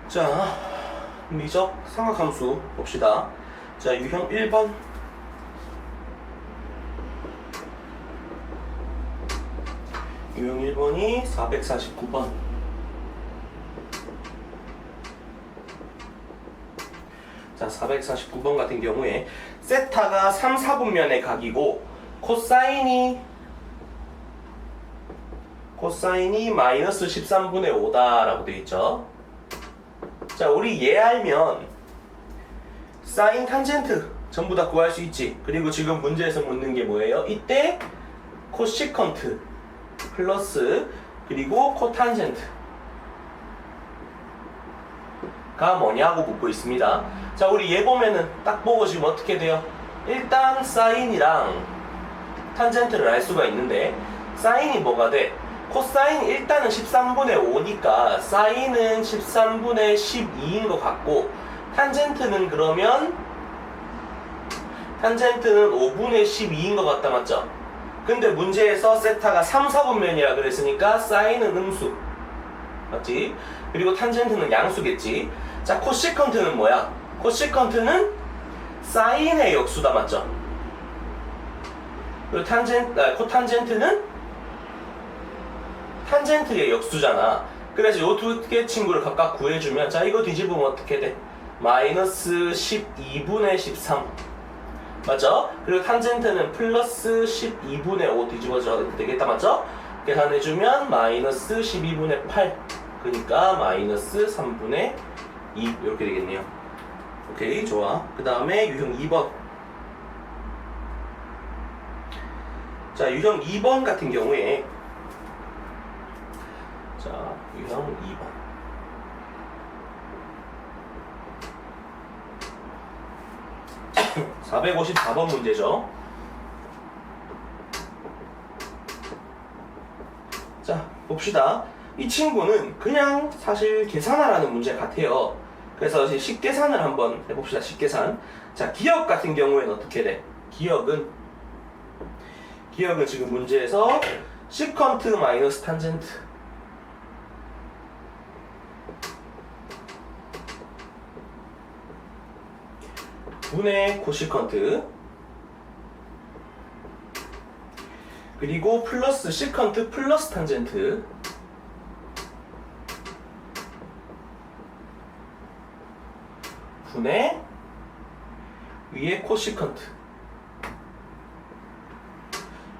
자, 미적 삼각함수 봅시다. 자, 유형 1번. 유형 1번이 449번. 자, 449번 같은 경우에 세타가 3, 4분면의 각이고 코사인이 마이너스 13분의 5다 라고 되어 있죠. 자, 우리 얘 알면 사인 탄젠트 전부 다 구할 수 있지. 그리고 지금 문제에서 묻는 게 뭐예요? 이때 코시컨트 플러스 그리고 코탄젠트가 뭐냐고 묻고 있습니다. 자, 우리 얘 보면은 딱 보고 지금 어떻게 돼요? 일단 사인이랑 탄젠트를 알 수가 있는데 사인이 뭐가 돼? 코사인 일단은 13분의 5니까 사인은 13분의 12인 것 같고 탄젠트는 그러면 탄젠트는 5분의 12인 것 같다, 맞죠? 근데 문제에서 세타가 3, 4분면이라 그랬으니까 사인은 음수 맞지? 그리고 탄젠트는 양수겠지. 자, 코시컨트는 뭐야? 코시컨트는 사인의 역수다, 맞죠? 그리고 코탄젠트는 탄젠트의 역수잖아. 그래서 요 두 개 친구를 각각 구해주면, 자, 이거 뒤집으면 어떻게 돼? 마이너스 12분의 13 맞죠? 그리고 탄젠트는 플러스 12분의 5 뒤집어져 되겠다, 맞죠? 계산해주면 마이너스 12분의 8 그러니까 마이너스 3분의 2 이렇게 되겠네요. 오케이, 좋아. 그 다음에 유형 2번. 자, 유형 2번 같은 경우에 자, 유형 2번. (454번) 문제죠. 자, 봅시다. 이 친구는 그냥 사실 계산하라는 문제 같아요. 그래서 식계산을 한번 해봅시다. 식계산. 자, 기억 같은 경우에는 어떻게 돼? 기억은 지금 문제에서 시컨트 마이너스 탄젠트 분의 코시컨트 그리고 플러스 시컨트 플러스 탄젠트 분의 위에 코시컨트.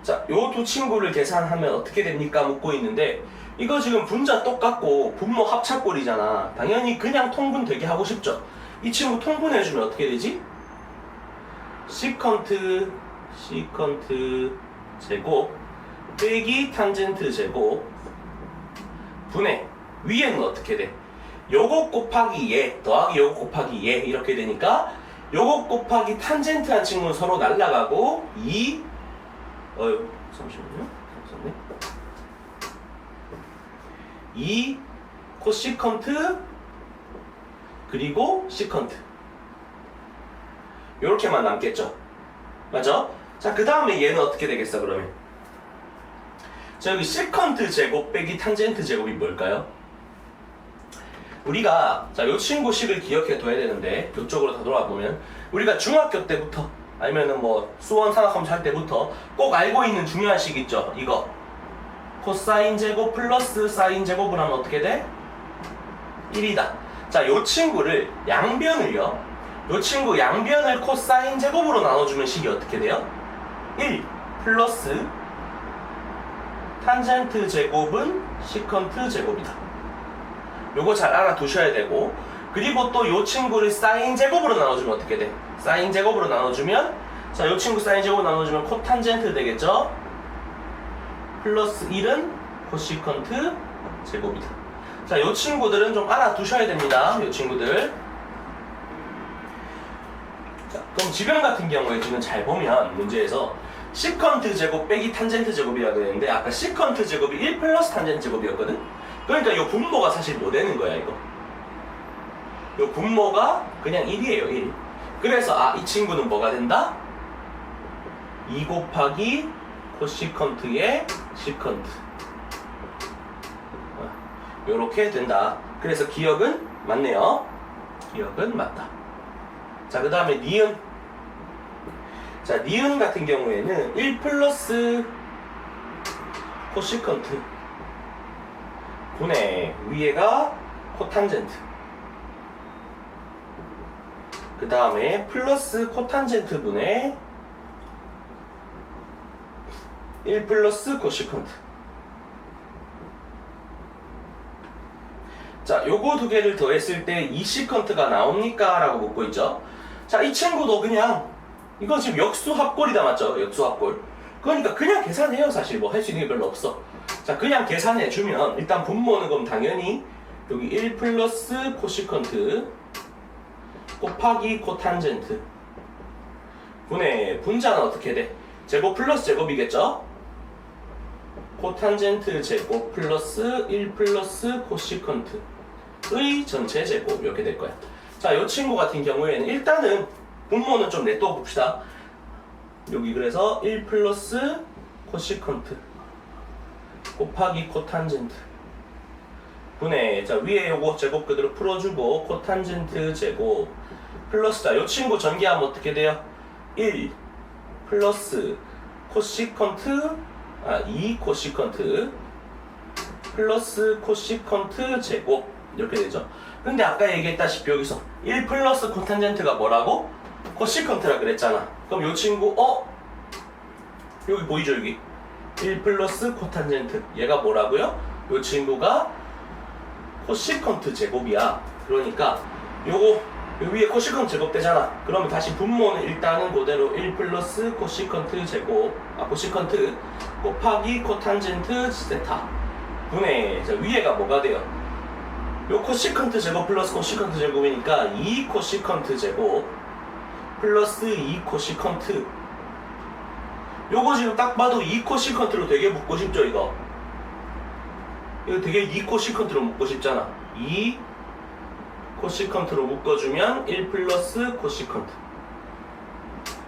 자, 요 두 친구를 계산하면 어떻게 됩니까? 묻고 있는데 이거 지금 분자 똑같고 분모 합차꼴이잖아. 당연히 그냥 통분 되게 하고 싶죠. 이 친구 통분해주면 어떻게 되지? 시컨트 제곱 빼기 탄젠트 제곱 분의 위에는 어떻게 돼? 요거 곱하기 얘 더하기 요거 곱하기 얘 이렇게 되니까 요거 곱하기 탄젠트한 친구는 서로 날라가고 잠시만요. 없었네. 이 코시컨트 그리고 시컨트 요렇게만 남겠죠. 맞죠? 자, 그 다음에 얘는 어떻게 되겠어 그러면? 자, 여기 시컨트 제곱 빼기 탄젠트 제곱이 뭘까요? 우리가 자, 요 친구 식을 기억해 둬야 되는데 요쪽으로 다 돌아와 보면 우리가 중학교 때부터 아니면은 뭐 수원 산학함수 할 때부터 꼭 알고 있는 중요한 식 있죠. 이거 코사인 제곱 플러스 사인 제곱을 하면 어떻게 돼? 1이다. 자, 요 친구를 양변을요. 요 친구 양변을 코사인 제곱으로 나눠주면 식이 어떻게 돼요? 1 플러스 탄젠트 제곱은 시컨트 제곱이다. 요거 잘 알아두셔야 되고, 그리고 또 요 친구를 사인 제곱으로 나눠주면 어떻게 돼? 사인 제곱으로 나눠주면, 자, 요 친구 사인 제곱으로 나눠주면 코탄젠트 되겠죠? 플러스 1은 코시컨트 제곱이다. 자, 요 친구들은 좀 알아두셔야 됩니다. 요 친구들. 자, 그럼 지금 같은 경우에 지금 잘 보면 문제에서 시컨트 제곱 빼기 탄젠트 제곱이라고 했는데 아까 시컨트 제곱이 1 플러스 탄젠트 제곱이었거든? 그러니까 이 분모가 사실 뭐 되는 거야, 이거? 이 분모가 그냥 1이에요, 1. 그래서 이 친구는 뭐가 된다? 2 곱하기 코시컨트의 시컨트. 요렇게 된다. 그래서 기억은 맞네요. 기억은 맞다. 자, 그 다음에 니은. 자, 니은 같은 경우에는 1 플러스 코시컨트 분의 위에가 코탄젠트. 그 다음에 플러스 코탄젠트 분의 1 플러스 코시컨트. 자, 요거 두 개를 더했을 때 이 시컨트가 나옵니까? 라고 묻고 있죠. 자, 이 친구도 그냥 이건 지금 역수합골이다, 맞죠? 역수합골. 그러니까 그냥 계산해요. 사실 뭐 할 수 있는 게 별로 없어. 자, 그냥 계산해주면 일단 분모는 그럼 당연히 여기 1 플러스 코시컨트 곱하기 코탄젠트 분의 분자는 어떻게 돼? 제곱 플러스 제곱이겠죠? 코탄젠트 제곱 플러스 1 플러스 코시컨트의 전체 제곱 이렇게 될 거야. 자, 이 친구 같은 경우에는 일단은 분모는 좀 냅둬 봅시다. 여기 그래서 1 플러스 코시컨트 곱하기 코탄젠트 분의, 자, 위에 요거 제곱 그대로 풀어주고 코탄젠트 제곱 플러스, 자, 요 친구 전개하면 어떻게 돼요? 1 플러스 코시컨트 2 코시컨트 플러스 코시컨트 제곱 이렇게 되죠. 근데 아까 얘기했다시피 여기서 1 플러스 코탄젠트가 뭐라고? 코시컨트라 그랬잖아. 그럼 요 친구 여기 보이죠? 여기 1 플러스 코탄젠트 얘가 뭐라고요? 요 친구가 코시컨트 제곱이야. 그러니까 요거 요 위에 코시컨트 제곱 되잖아. 그러면 다시 분모는 일단은 그대로 1 플러스 코시컨트 제곱 코시컨트 곱하기 코탄젠트 세타 분의, 자, 위에가 뭐가 돼요? 요 코시컨트 제곱 플러스 코시컨트 제곱이니까 2 코시컨트 제곱 플러스 2 코시컨트. 요거 지금 딱 봐도 2 코시컨트로 되게 묶고 싶죠? 이거 되게 2 코시컨트로 묶고 싶잖아. 2 코시컨트로 묶어주면 1 플러스 코시컨트.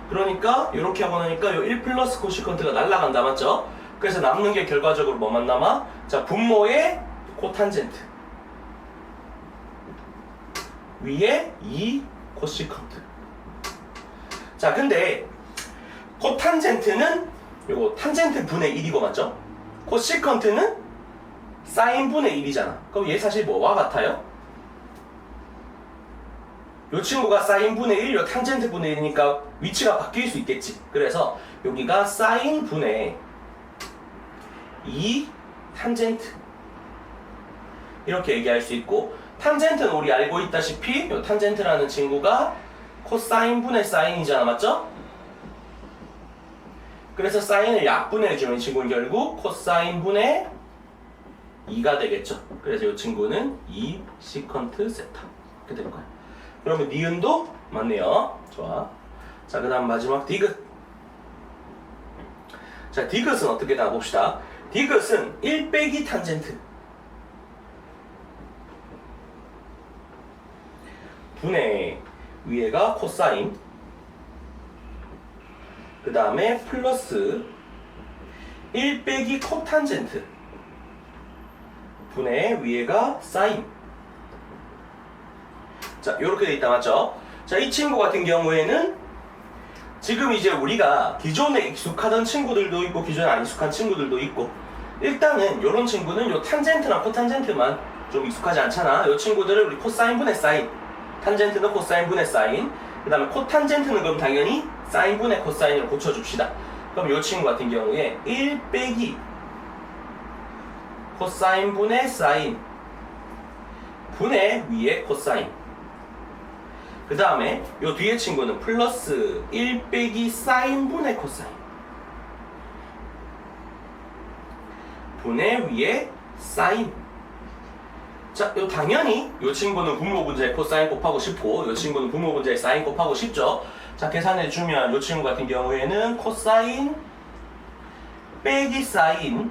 그러니까 이렇게 하고 나니까 요 1 플러스 코시컨트가 날라간다, 맞죠? 그래서 남는 게 결과적으로 뭐만 남아? 자, 분모의 코탄젠트 위에 2 코시컨트. 자, 근데 코탄젠트는 요거 탄젠트 분의 1이고, 맞죠? 코시컨트는 사인 분의 1이잖아. 그럼 얘 사실 뭐와 같아요? 요 친구가 사인 분의 1, 요 탄젠트 분의 1이니까 위치가 바뀔 수 있겠지. 그래서 여기가 사인 분의 2 탄젠트 이렇게 얘기할 수 있고, 탄젠트는 우리 알고 있다시피 요 탄젠트라는 친구가 코사인 분의 사인이잖아, 맞죠? 그래서 사인을 약분해주면 이 친구는 결국 코사인 분의 2가 되겠죠. 그래서 이 친구는 2 시컨트 세타 이렇게 될 거야. 그러면 니은도 맞네요. 좋아. 자, 그 다음 마지막 디귿. 자, 디귿은 어떻게 나봅시다. 디귿은 1 빼기 탄젠트 분의 위에가 코사인, 그 다음에 플러스 1 빼기 코탄젠트 분의 위에가 사인. 자, 요렇게 돼 있다, 맞죠? 자, 이 친구 같은 경우에는 지금 이제 우리가 기존에 익숙하던 친구들도 있고 기존에 안 익숙한 친구들도 있고, 일단은 요런 친구는 요 탄젠트나 코탄젠트만 좀 익숙하지 않잖아. 요 친구들은 우리 코사인 분의 사인, 탄젠트는 코사인 분의 사인, 그 다음에 코탄젠트는 그럼 당연히 사인 분의 코사인으로 고쳐줍시다. 그럼 요 친구 같은 경우에 1 빼기 코사인 분의 사인 분의 위에 코사인, 그 다음에 요 뒤에 친구는 플러스 1 빼기 사인 분의 코사인 분의 위에 사인. 자, 요 당연히 요 친구는 분모 분자에 코사인 곱하고 싶고 요 친구는 분모 분자에 사인 곱하고 싶죠. 자, 계산해주면 요 친구 같은 경우에는 코사인 빼기 사인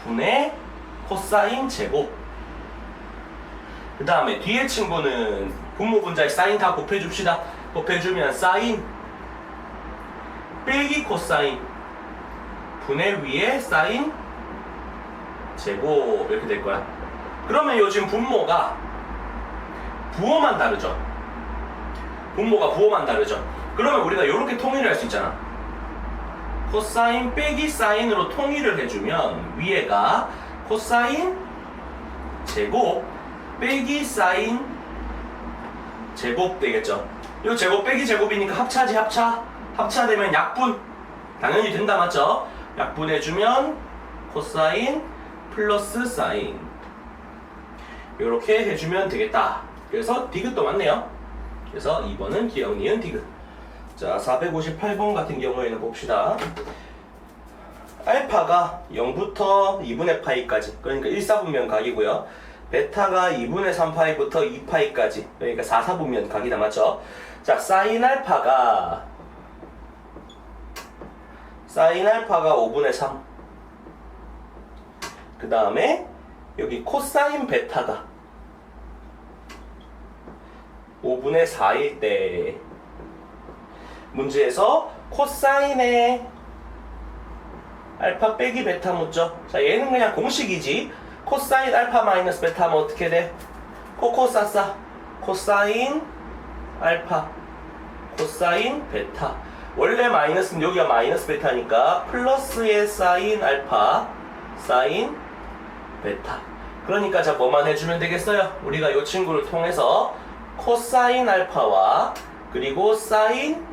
분의 코사인 제곱, 그 다음에 뒤에 친구는 분모 분자에 사인 다 곱해줍시다. 곱해주면 사인 빼기 코사인 분의 위에 사인 제곱 이렇게 될 거야. 그러면 요즘 분모가 부호만 다르죠. 분모가 부호만 다르죠. 그러면 우리가 이렇게 통일을 할 수 있잖아. 코사인 빼기 사인으로 통일을 해주면 위에가 코사인 제곱 빼기 사인 제곱 되겠죠. 이 제곱 빼기 제곱이니까 합차지 합차. 합차되면 약분 당연히 된다 맞죠? 약분해주면 코사인 플러스 사인 이렇게 해주면 되겠다. 그래서 디귿도 맞네요. 그래서 2번은 기억 니은 디귿. 자 458번 같은 경우에는 봅시다. 알파가 0부터 2분의 파이까지 그러니까 1사분면 각이고요. 베타가 2분의 3파이부터 2파이까지 그러니까 4사분면 각이다 맞죠? 자 사인 알파가 5분의 3. 그 다음에 여기 코사인 베타가 5분의 4일 때 문제에서 코사인의 알파 빼기 베타 묻죠. 자 얘는 그냥 공식이지. 코사인 알파 마이너스 베타 하면 어떻게 돼? 코코사사 코사인 알파 코사인 베타. 원래 마이너스는 여기가 마이너스 베타니까 플러스의 사인 알파 사인 베타. 그러니까 자 뭐만 해주면 되겠어요? 우리가 이 친구를 통해서 코사인 알파와 그리고 사인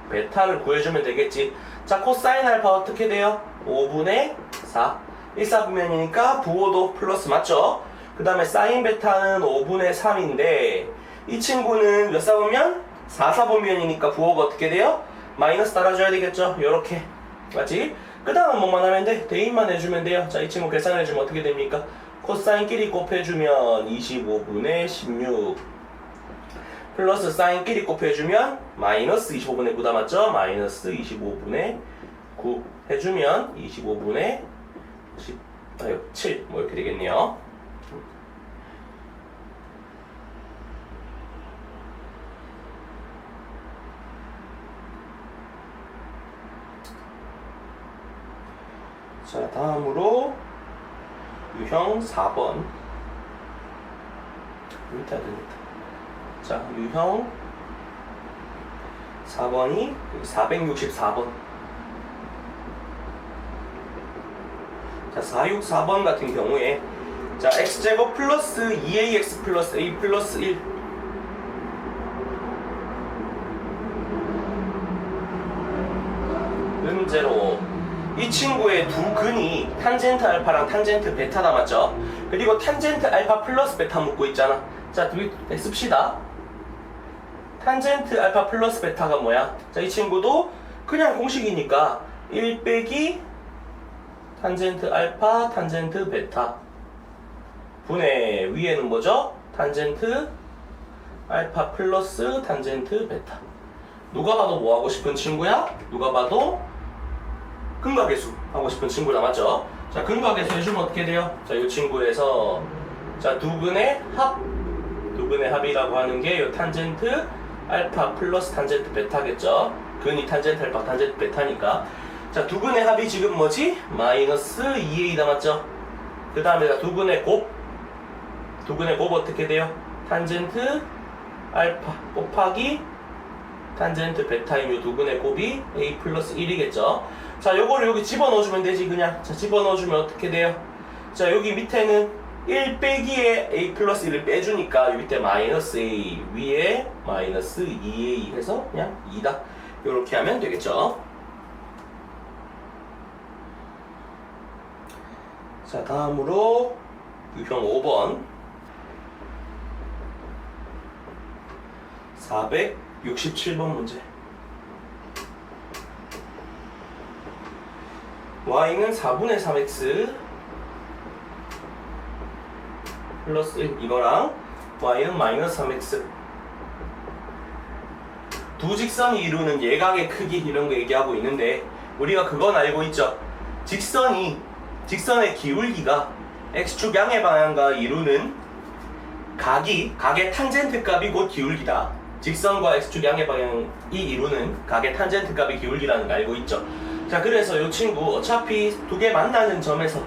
베타를 구해주면 되겠지. 자 코사인 알파 어떻게 돼요? 5분의 4 1사분면이니까 부호도 플러스 맞죠? 그 다음에 사인 베타는 5분의 3인데 이 친구는 몇 사분면? 4사분면이니까 부호가 어떻게 돼요? 마이너스 따라줘야 되겠죠? 요렇게 맞지? 그 다음은 뭐만 하면 돼? 대입만 해주면 돼요. 자 이 친구 계산해주면 어떻게 됩니까? 코사인끼리 곱해주면 25분의 16 플러스 사인끼리 곱해주면 마이너스 25분의 9다 맞죠? 마이너스 25분의 9 해주면 25분의 7 뭐 이렇게 되겠네요. 자 다음으로 유형 4번 밑에 됩니다. 자 유형 4번이 464번. 자 464번 같은 경우에 자 x제곱 플러스 2ax 플러스 a 플러스 1 0 이 친구의 두 근이 탄젠트 알파랑 탄젠트 베타다 맞죠? 그리고 탄젠트 알파 플러스 베타 묻고 있잖아. 자 씁시다. 탄젠트 알파 플러스 베타가 뭐야? 자 이 친구도 그냥 공식이니까 1 빼기 탄젠트 알파 탄젠트 베타 분의 위에는 뭐죠? 탄젠트 알파 플러스 탄젠트 베타. 누가 봐도 뭐 하고 싶은 친구야? 누가 봐도 근각계수 하고 싶은 친구다 맞죠? 자 근각계수 해주면 어떻게 돼요? 자 이 친구에서 자 두 근의 합이라고 하는 게 이 탄젠트 알파 플러스 탄젠트 베타겠죠? 근이 탄젠트 알파 탄젠트 베타니까 자 두 근의 합이 지금 뭐지? 마이너스 2a다 맞죠? 그 다음에 두 근의 곱 어떻게 돼요? 탄젠트 알파 곱하기 탄젠트 베타인 요 두 근의 곱이 a 플러스 1이겠죠? 자 요거를 여기 집어넣어주면 되지 그냥. 자 집어넣어주면 어떻게 돼요? 자 여기 밑에는 1 빼기에 a 플러스 1을 빼주니까 여기 밑에 마이너스 a 위에 마이너스 2a 해서 그냥 2다 요렇게 하면 되겠죠. 자 다음으로 유형 5번 467번 문제. y는 4분의 3x 플러스 1 이거랑 y는 마이너스 3x 두 직선이 이루는 예각의 크기 이런 거 얘기하고 있는데 우리가 그건 알고 있죠. 직선의 기울기가 x축 양의 방향과 이루는 각의 탄젠트 값이 곧 기울기다. 직선과 x축 양의 방향이 이루는 각의 탄젠트 값이 기울기라는 거 알고 있죠. 자 그래서 이 친구 어차피 두 개 만나는 점에서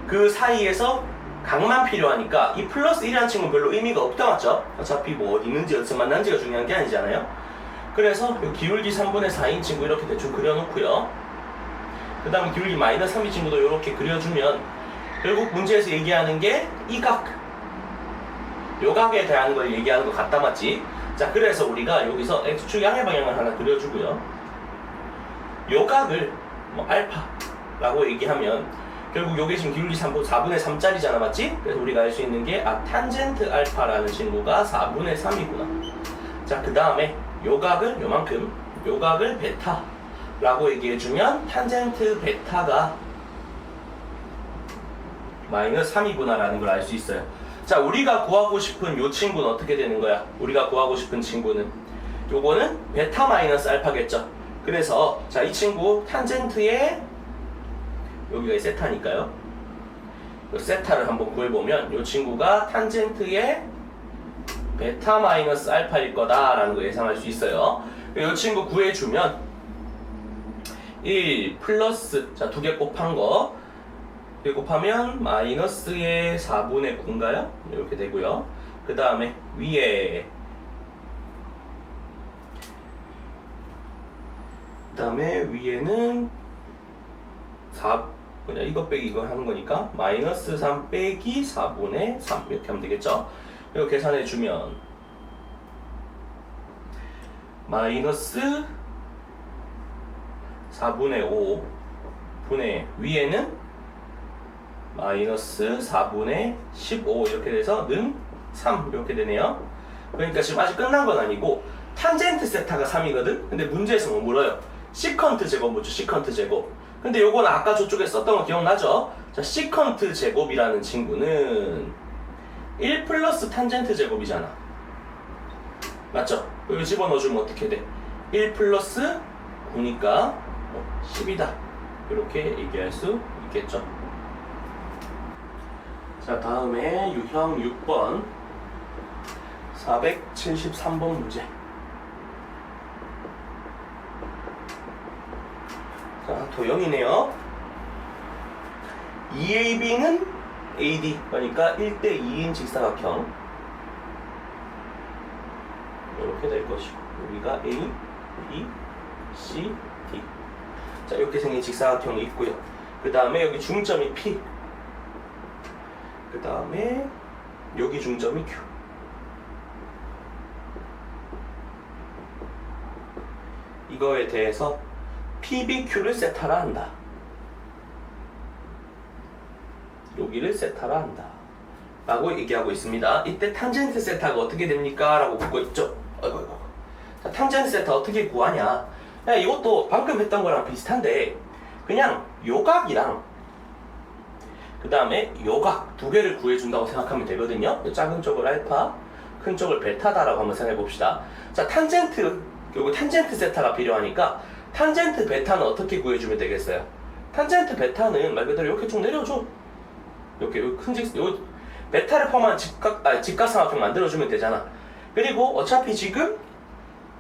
그 사이에서 각만 필요하니까 이 플러스 1이라는 친구는 별로 의미가 없다 맞죠? 어차피 뭐 어디 있는지 어디서 만난지가 중요한 게 아니잖아요. 그래서 기울기 3분의 4인 친구 이렇게 대충 그려놓고요. 그 다음에 기울기 마이너스 3인 친구도 이렇게 그려주면 결국 문제에서 얘기하는 게 이 각, 요 각에 대한 걸 얘기하는 것 같다 맞지? 자, 그래서 우리가 여기서 x축 양의 방향을 하나 그려주고요. 요 각을 뭐 알파라고 얘기하면 결국 요게 지금 기울기 4분의 3짜리잖아 맞지? 그래서 우리가 알 수 있는 게 탄젠트 알파라는 친구가 4분의 3이구나. 자, 그 다음에 요 각을 요만큼, 요 각을 베타라고 얘기해주면 탄젠트 베타가 마이너스 3이구나 라는 걸 알 수 있어요. 자, 우리가 구하고 싶은 요 친구는 어떻게 되는 거야? 우리가 구하고 싶은 친구는 요거는 베타 마이너스 알파겠죠. 그래서 자, 이 친구 탄젠트의 여기가 세타니까요. 요 세타를 한번 구해보면 요 친구가 탄젠트의 베타 마이너스 알파일 거다라는 거 예상할 수 있어요. 요 친구 구해주면 1 플러스 자, 두 개 곱한 거 곱하면 마이너스의 4분의 9인가요? 이렇게 되고요. 그 다음에 위에 위에는 4 그냥 이거 빼기 이거 하는 거니까 마이너스 3 빼기 4분의 3 이렇게 하면 되겠죠? 이거 계산해 주면 마이너스 4분의 5 분의 위에는 마이너스 4분의 15 이렇게 돼서 는 3 이렇게 되네요. 그러니까 지금 아직 끝난 건 아니고 탄젠트 세타가 3이거든? 근데 문제에서 뭐 물어요? 시컨트 제곱 묻죠. 시컨트 제곱. 근데 요거는 아까 저쪽에 썼던 거 기억나죠? 자, 시컨트 제곱이라는 친구는 1 플러스 탄젠트 제곱이잖아. 맞죠? 여기 집어넣어주면 어떻게 돼? 1 플러스 9니까 10이다. 이렇게 얘기할 수 있겠죠. 자, 다음에 유형 6번 473번 문제. 자, 도형이네요. EAB는 AD, 그러니까 1대2인 직사각형 이렇게 될 것이고 여기가 A, B, C, D. 자, 이렇게 생긴 직사각형이 있고요. 그 다음에 여기 중점이 P, 그 다음에 여기 중점이 Q. 이거에 대해서 PBQ를 세타라 한다. 여기를 세타라 한다 라고 얘기하고 있습니다. 이때 탄젠트 세타가 어떻게 됩니까? 라고 묻고 있죠. 아이고. 자, 탄젠트 세타 어떻게 구하냐? 야, 이것도 방금 했던 거랑 비슷한데 그냥 요각이랑 그 다음에 요각 두 개를 구해준다고 생각하면 되거든요. 작은 쪽을 알파, 큰 쪽을 베타다라고 한번 생각해 봅시다. 자, 탄젠트, 요거 탄젠트 세타가 필요하니까 탄젠트 베타는 어떻게 구해주면 되겠어요? 탄젠트 베타는 말 그대로 이렇게 쭉 내려줘. 이렇게 큰 요 베타를 포함한 직각삼각형 만들어주면 되잖아. 그리고 어차피 지금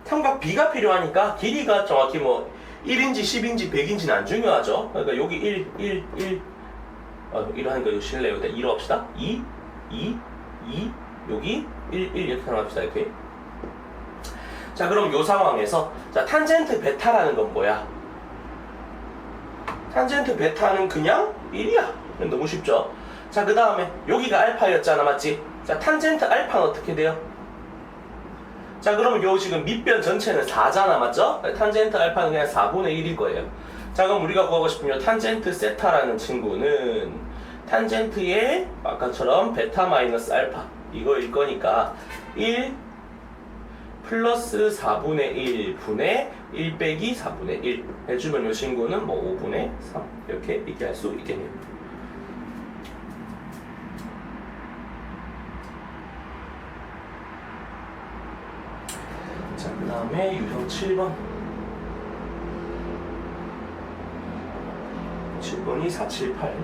삼각 B가 필요하니까 길이가 정확히 뭐 1인지 10인지 100인지는 안 중요하죠. 그러니까 여기 1 하는 거 이거 실례요. 2로 합시다. 2 여기 1 이렇게 사용합시다. 이렇게. 자, 그럼 요 상황에서 자, 탄젠트 베타라는 건 뭐야? 탄젠트 베타는 그냥 1이야. 너무 쉽죠? 자, 그 다음에 여기가 알파였잖아, 맞지? 자, 탄젠트 알파는 어떻게 돼요? 자, 그러면 요 지금 밑변 전체는 4잖아, 맞죠? 탄젠트 알파는 그냥 4분의 1일 거예요. 자, 그럼 우리가 구하고 싶으면 탄젠트 세타라는 친구는 탄젠트의 아까처럼 베타 마이너스 알파 이거일 거니까 1 플러스 4분의 1 분의 1 빼기 4분의 1 해주면 이 친구는 뭐 5분의 3 이렇게 얘기할 수 있겠네요. 자, 그 다음에 유형 7번 7번이 478.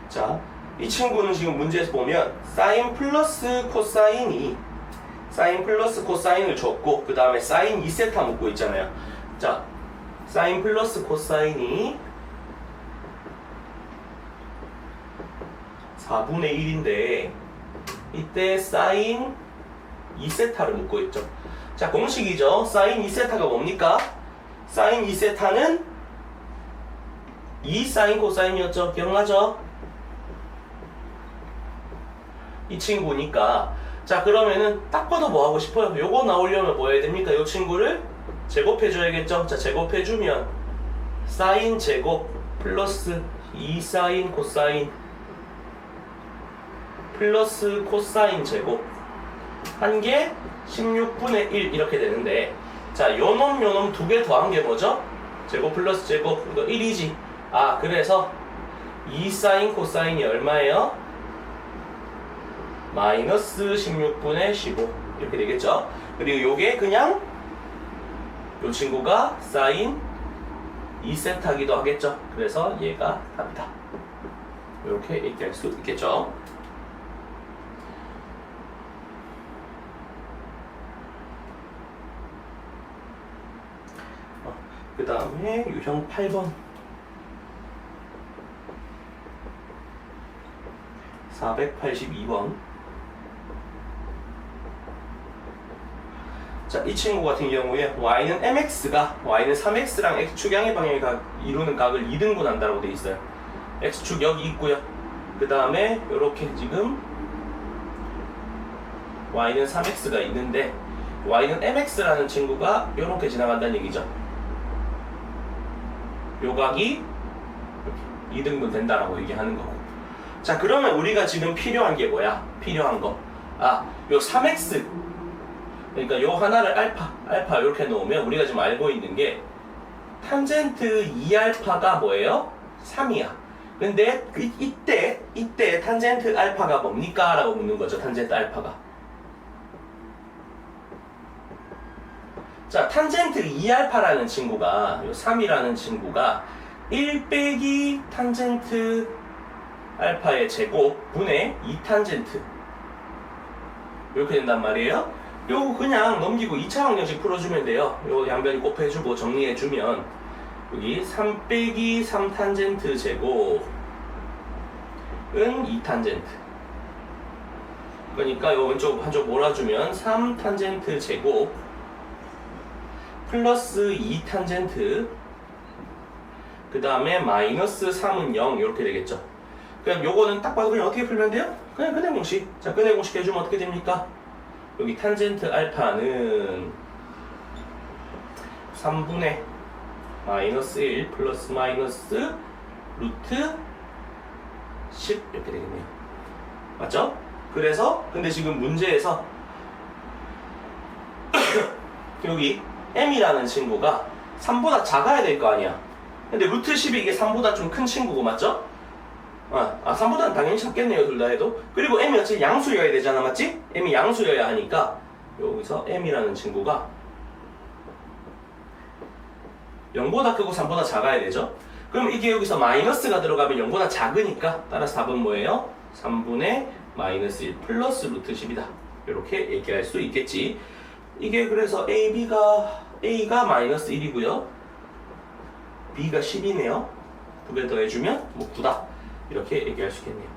자, 이 친구는 지금 문제에서 보면 사인 플러스 코사인을 줬고 그 다음에 사인 2세타 묻고 있잖아요. 자, 사인 플러스 코사인이 4분의 1인데 이때 사인 2세타를 묻고 있죠. 자, 공식이죠. 사인 2세타가 뭡니까? 사인 2세타는 2 사인 코사인이었죠. 기억나죠? 이 친구니까. 자, 그러면은 딱 봐도 뭐 하고 싶어요? 요거 나오려면 뭐 해야 됩니까? 요 친구를 제곱해줘야겠죠? 자, 제곱해주면 사인 제곱 플러스 2 사인 코사인 플러스 코사인 제곱 한 개 16분의 1 이렇게 되는데, 자, 요놈 두 개 더한 게 뭐죠? 제곱 플러스 제곱, 이거 1이지. 아, 그래서 2 사인 코사인이 얼마예요? 마이너스 16분의 15 이렇게 되겠죠. 그리고 요게 그냥 요 친구가 사인 2세타기도 하겠죠. 그래서 얘가 답이다. 이렇게 얘기할 수 있겠죠. 그 다음에 유형 8번 482번. 자, 이 친구 같은 경우에 y는 mx가 y는 3x랑 x축양의 방향이 이루는 각을 2등분 한다고 되어 있어요. x축 여기 있고요. 그 다음에 이렇게 지금 y는 3x가 있는데 y는 mx라는 친구가 이렇게 지나간다는 얘기죠. 요 각이 2등분 된다라고 얘기하는 거고. 자, 그러면 우리가 지금 필요한 게 뭐야? 필요한 거. 아, 요 3x. 그러니까 요 하나를 알파 이렇게 놓으면 우리가 지금 알고 있는 게 탄젠트 2알파가 뭐예요? 3이야. 근데 이때 탄젠트 알파가 뭡니까? 라고 묻는 거죠. 탄젠트 알파가. 자, 탄젠트 2알파라는 친구가, 요 3이라는 친구가 1 빼기 탄젠트 알파의 제곱 분의 2탄젠트 이렇게 된단 말이에요. 요거 그냥 넘기고 2차 방정식 풀어주면 돼요. 요 양변 곱해주고 정리해주면 여기 3 빼기 3탄젠트 제곱은 2탄젠트. 그러니까 요 왼쪽 한쪽 몰아주면 3탄젠트 제곱 플러스 2탄젠트 그 다음에 마이너스 3은 0 이렇게 되겠죠. 그럼 요거는 딱 봐도 그냥 어떻게 풀면 돼요? 그냥 근해 공식. 자, 근해 공식 해주면 어떻게 됩니까? 여기 탄젠트 알파는 3분의 마이너스 1 플러스 마이너스 루트 10 이렇게 되겠네요. 맞죠? 그래서 근데 지금 문제에서 여기 m이라는 친구가 3보다 작아야 될 거 아니야. 근데 루트 10이 이게 3보다 좀 큰 친구고 맞죠? 3보다는 당연히 작겠네요. 둘 다 해도. 그리고 m이 어차피 양수여야 되잖아. 맞지? m이 양수여야 하니까 여기서 m이라는 친구가 0보다 크고 3보다 작아야 되죠. 그럼 이게 여기서 마이너스가 들어가면 0보다 작으니까 따라서 답은 뭐예요? 3분의 마이너스 1 플러스 루트 10이다. 이렇게 얘기할 수 있겠지. 이게 그래서 A가 마이너스 1이고요. B가 10이네요. 두 개 더해주면 뭐 9다. 이렇게 얘기할 수 있겠네요.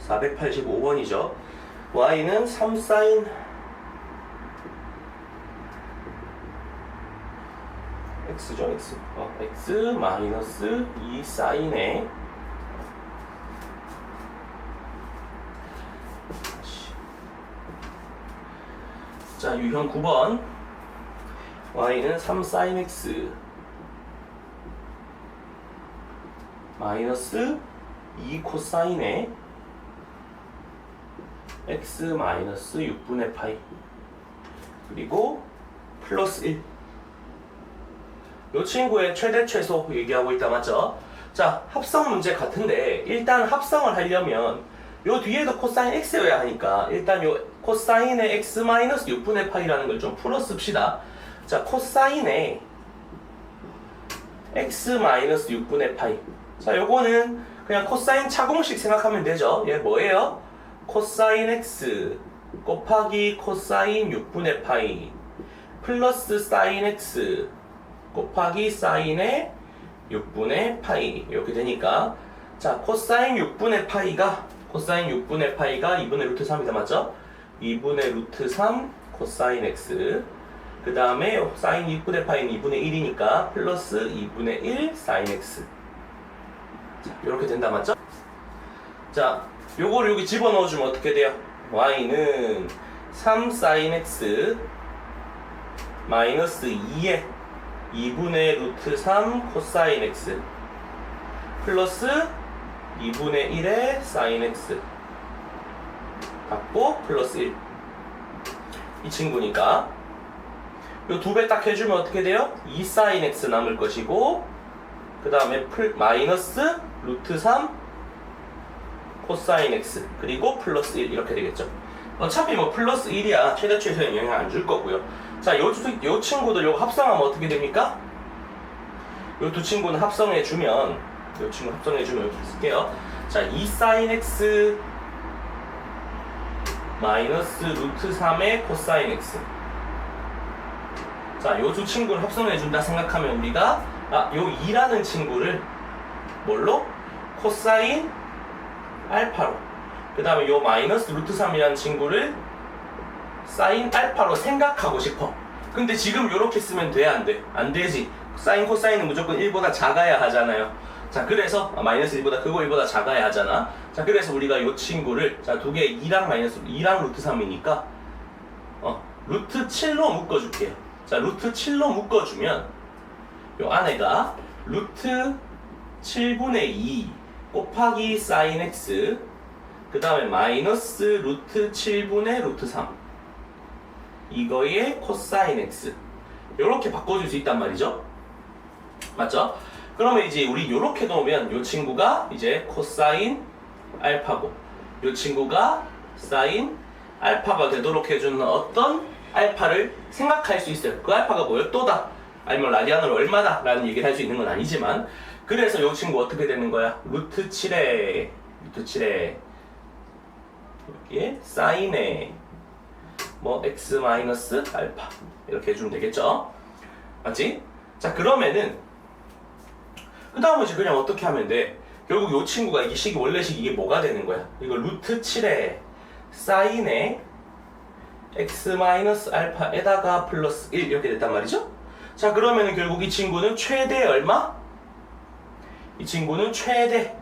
485번이죠. Y는 3sin X죠, X. X 마이너스 2sin에 자, 유형 9번 Y는 3sin X 마이너스 2 코사인에 X 마이너스 6분의 파이 그리고 플러스 1. 이 친구의 최대 최소 얘기하고 있다 맞죠? 자, 합성 문제 같은데 일단 합성을 하려면 요 뒤에도 코사인 X여야 하니까 일단 요 코사인의 X 마이너스 6분의 파이라는 걸 좀 풀어 씁시다. 자, 코사인의 X 마이너스 6분의 파이. 자, 요거는 그냥 코사인 차공식 생각하면 되죠. 얘 뭐예요? 코사인 X 곱하기 코사인 6분의 파이 플러스 사인 X 곱하기 사인의 6분의 파이 이렇게 되니까 자, 코사인 6분의 파이가 2분의 루트 3이다, 맞죠? 2분의 루트 3 코사인 x. 그 다음에 사인 2분의 파이는 2분의 1이니까 플러스 2분의 1 사인 x. 자, 이렇게 된다, 맞죠? 자, 요거를 여기 집어넣어주면 어떻게 돼요? y는 3 사인 x 마이너스 2에 2분의 루트 3 코사인 x 플러스 2분의 1의 사인 x 갖고 플러스 1. 이 친구니까 요 두 배 딱 해주면 어떻게 돼요? 2 사인 x 남을 것이고 그 다음에 마이너스 루트 3 코사인 x 그리고 플러스 1 이렇게 되겠죠. 어차피 뭐 플러스 1이야 최대 최소에 영향 안 줄 거고요. 자, 요 친구들 요거 합성하면 어떻게 됩니까? 요 두 친구는 합성해주면 이렇게 쓸게요. 자, 2 사인 x 마이너스 루트 3의 코사인 x. 자, 요 두 친구를 합성해준다 생각하면 우리가 요 2라는 친구를 뭘로? 코사인 알파로, 그 다음에 요 마이너스 루트 3이라는 친구를 사인 알파로 생각하고 싶어. 근데 지금 요렇게 쓰면 돼, 안 돼? 안 되지. 사인 코사인은 무조건 1보다 작아야 하잖아요. 자, 그래서 마이너스 1보다 크고 1보다 작아야 하잖아. 자, 그래서 우리가 요 친구를 자, 두 개 2랑 마이너스 2랑 루트 3이니까 루트 7로 묶어줄게요. 자, 루트 7로 묶어주면 요 안에가 루트 7분의 2 곱하기 사인 x 그 다음에 마이너스 루트 7분의 루트 3 이거의 코사인 x 요렇게 바꿔줄 수 있단 말이죠. 맞죠? 그러면 이제 우리 요렇게 놓으면 요 친구가 이제 코사인 알파고 요 친구가 사인 알파가 되도록 해주는 어떤 알파를 생각할 수 있어요. 그 알파가 몇 도다 아니면 라디안으로 얼마다 라는 얘기를 할 수 있는 건 아니지만 그래서 요 친구 어떻게 되는 거야? 루트 7에 여기에 사인에 뭐 x 마이너스 알파 이렇게 해주면 되겠죠? 맞지? 자, 그러면은 그 다음은 이제 그냥 어떻게 하면 돼? 결국 요 친구가 이게 식이 원래식 이게 뭐가 되는 거야? 이거 루트 7에 사인에 x 마이너스 알파에다가 플러스 1 이렇게 됐단 말이죠? 자, 그러면은 결국 이 친구는 최대 얼마? 이 친구는 최대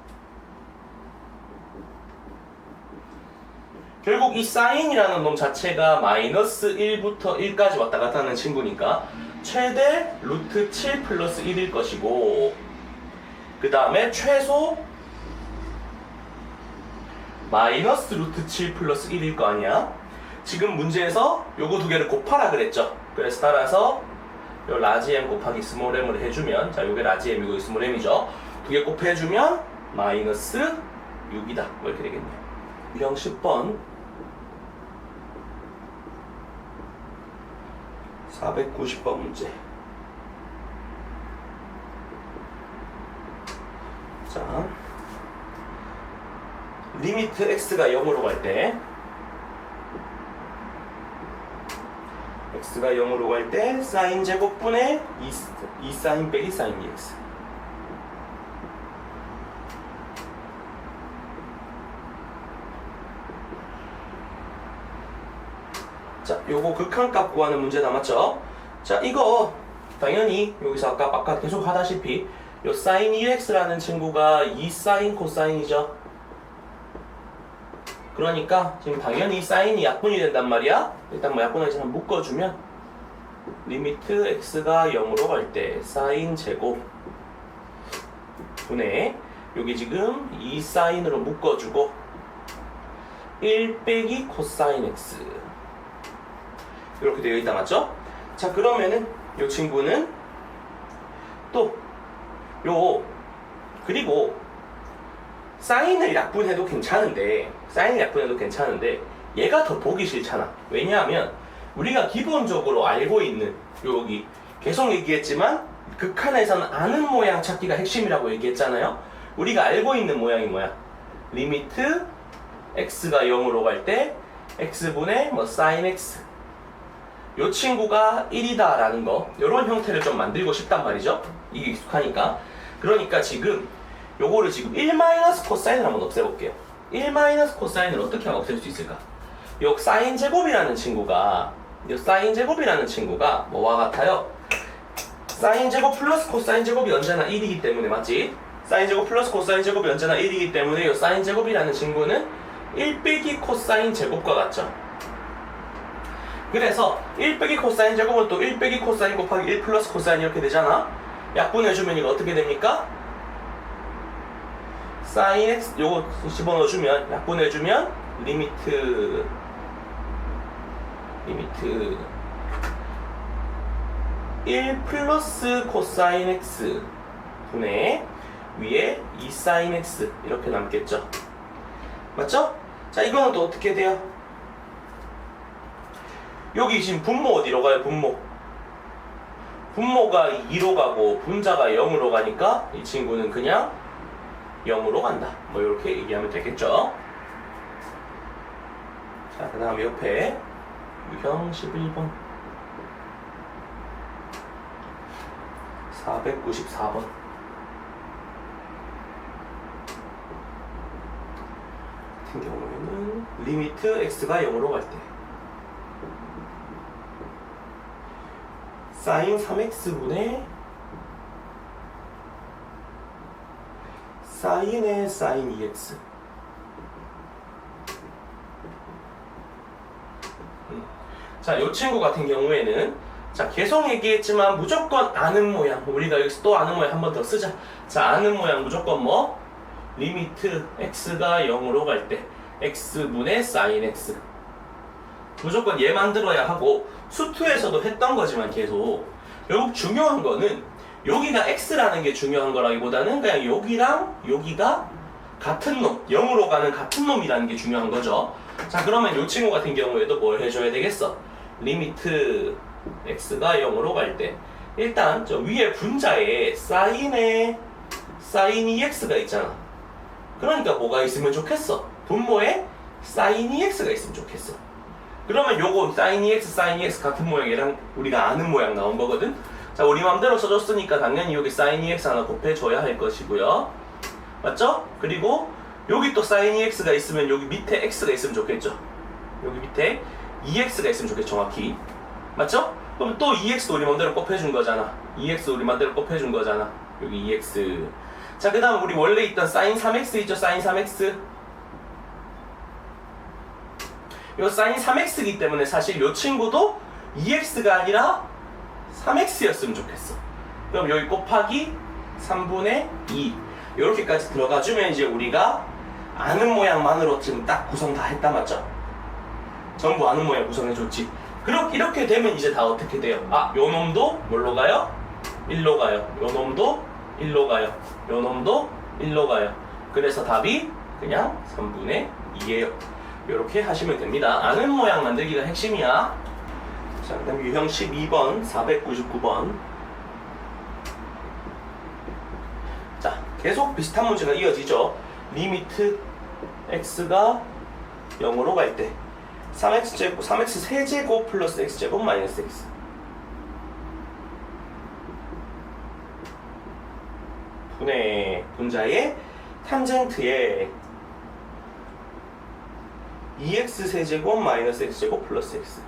결국 이 사인이라는 놈 자체가 마이너스 1부터 1까지 왔다 갔다 하는 친구니까 최대 루트 7 플러스 1일 것이고 그 다음에 최소 마이너스 루트 7 플러스 1일 거 아니야. 지금 문제에서 요거 두 개를 곱하라 그랬죠. 그래서 따라서 요 라지 m 곱하기 스몰 m을 해주면 자, 요게 라지 m이고 스몰 m이죠. 두 개 곱해주면 마이너스 6이다 뭐 이렇게 되겠네요. 유형 10번 490번 문제. 자, 리미트 x가 0으로 갈 때 x가 0으로 갈 때 사인 제곱분의 2 사인 빼기 사인 2x. 자, 요거 극한값 구하는 문제 남았죠? 자, 이거 당연히 여기서 아까 계속 하다시피 요 사인 2x라는 친구가 2 사인 코사인이죠. 그러니까 지금 당연히 사인이 약분이 된단 말이야. 일단 뭐 약분을 그냥 묶어주면 리미트 x가 0으로 갈 때 사인 제곱 분의 여기 지금 2 사인으로 묶어주고 1 빼기 코사인 x 이렇게 되어 있다, 맞죠? 자, 그러면은 요 친구는 또 그리고 사인을 약분해도 괜찮은데 얘가 더 보기 싫잖아. 왜냐하면 우리가 기본적으로 알고 있는 여기 계속 얘기했지만 극한에서는 아는 모양 찾기가 핵심이라고 얘기했잖아요. 우리가 알고 있는 모양이 뭐야? 리미트 x가 0으로 갈 때 x분의 뭐 사인 x 요 친구가 1이다 라는 거 요런 형태를 좀 만들고 싶단 말이죠. 이게 익숙하니까. 그러니까 지금 요거를 지금 1 마이너스 코사인을 한번 없애볼게요. 1 마이너스 코사인을 어떻게 하면 없앨 수 있을까? 요 사인 제곱이라는 친구가 뭐와 같아요? 사인 제곱 플러스 코사인 제곱이 언제나 1이기 때문에 맞지? 사인 제곱 플러스 코사인 제곱이 언제나 1이기 때문에 요 사인 제곱이라는 친구는 1 빼기 코사인 제곱과 같죠? 그래서 1 빼기 코사인 제곱은 또 1 빼기 코사인 곱하기 1 플러스 코사인 이렇게 되잖아? 약분해주면 이거 어떻게 됩니까? 사인 x 요거 집어넣어주면 약분해주면 리미트 1 플러스 코사인 x 분의 위에 2 사인 x 이렇게 남겠죠. 맞죠? 자, 이거는 또 어떻게 돼요? 여기 지금 분모 어디로 가요? 분모가 2로 가고 분자가 0으로 가니까 이 친구는 그냥 0으로 간다. 뭐 이렇게 얘기하면 되겠죠. 자, 그 다음에 옆에 유형 11번 494번 같은 경우에는 리미트 x가 0으로 갈 때 사인 3x분의 사인의 사인 2x 자, 이 친구 같은 경우에는 자, 계속 얘기했지만 무조건 아는 모양 우리가 여기서 또 아는 모양 한 번 더 쓰자. 자, 아는 모양 무조건 뭐? 리미트 x가 0으로 갈 때 x분의 사인 x 무조건 얘 만들어야 하고 수투에서도 했던 거지만 계속 결국 중요한 거는 여기가 x라는 게 중요한 거라기보다는 그냥 여기랑 여기가 같은 놈 0으로 가는 같은 놈이라는 게 중요한 거죠. 자, 그러면 이 친구 같은 경우에도 뭘 해줘야 되겠어? 리미트 x가 0으로 갈 때 일단 저 위에 분자에 사인 2x가 있잖아. 그러니까 뭐가 있으면 좋겠어? 분모에 사인 2x가 있으면 좋겠어. 그러면 요거 사인 2x 같은 모양이랑 우리가 아는 모양 나온 거거든. 자, 우리 맘대로 써줬으니까 당연히 여기 사인 2x 하나 곱해줘야 할 것이고요. 맞죠? 그리고 여기 또 사인 2x가 있으면 여기 밑에 x가 있으면 좋겠죠. 여기 밑에 2x가 있으면 좋겠죠, 정확히. 맞죠? 그럼 또 2x도 우리 맘대로 곱해준 거잖아. 2x 우리 맘대로 곱해준 거잖아. 여기 2x. 자, 그 다음 우리 원래 있던 사인 3x 있죠? 사인 3x. 요 사인 3x이기 때문에 사실 요 친구도 2x가 아니라 3x였으면 좋겠어. 그럼 여기 곱하기 3분의 2 요렇게까지 들어가주면 이제 우리가 아는 모양만으로 지금 딱 구성 다 했다. 맞죠? 전부 아는 모양 구성해줬지. 이렇게 되면 이제 다 어떻게 돼요? 아, 요 놈도 뭘로 가요? 1로 가요. 요 놈도 1로 가요. 요 놈도 1로 가요. 그래서 답이 그냥 3분의 2예요. 이렇게 하시면 됩니다. 아는 모양 만들기가 핵심이야. 자, 그 다음 유형 12번 499번 자, 계속 비슷한 문제가 이어지죠. 리미트 x가 0으로 갈 때 3x 세제곱 플러스 x제곱 마이너스 x 분의 분자의 탄젠트에 2x 세제곱 마이너스 x제곱 플러스 x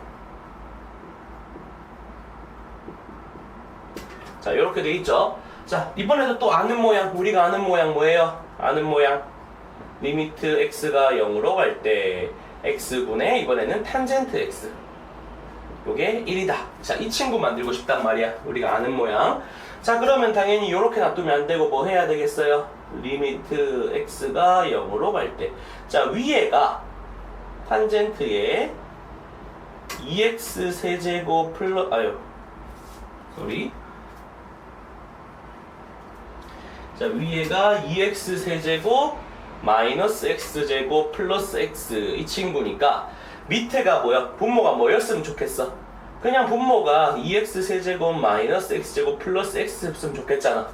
자, 이렇게 돼 있죠. 자, 이번에도 또 아는 모양 우리가 아는 모양 뭐예요? 아는 모양 리미트 x가 0으로 갈 때 x분의 이번에는 탄젠트 x 요게 1이다. 자, 이 친구 만들고 싶단 말이야. 우리가 아는 모양. 자, 그러면 당연히 이렇게 놔두면 안 되고 뭐 해야 되겠어요? 리미트 x가 0으로 갈 때 자, 위에가 탄젠트에 2x 세제곱 플러스 자, 위에가 2x 세제곱 마이너스 x제곱 플러스 x 이 친구니까 밑에가 뭐야? 분모가 뭐였으면 좋겠어? 그냥 분모가 2x 세제곱 마이너스 x제곱 플러스 x였으면 좋겠잖아.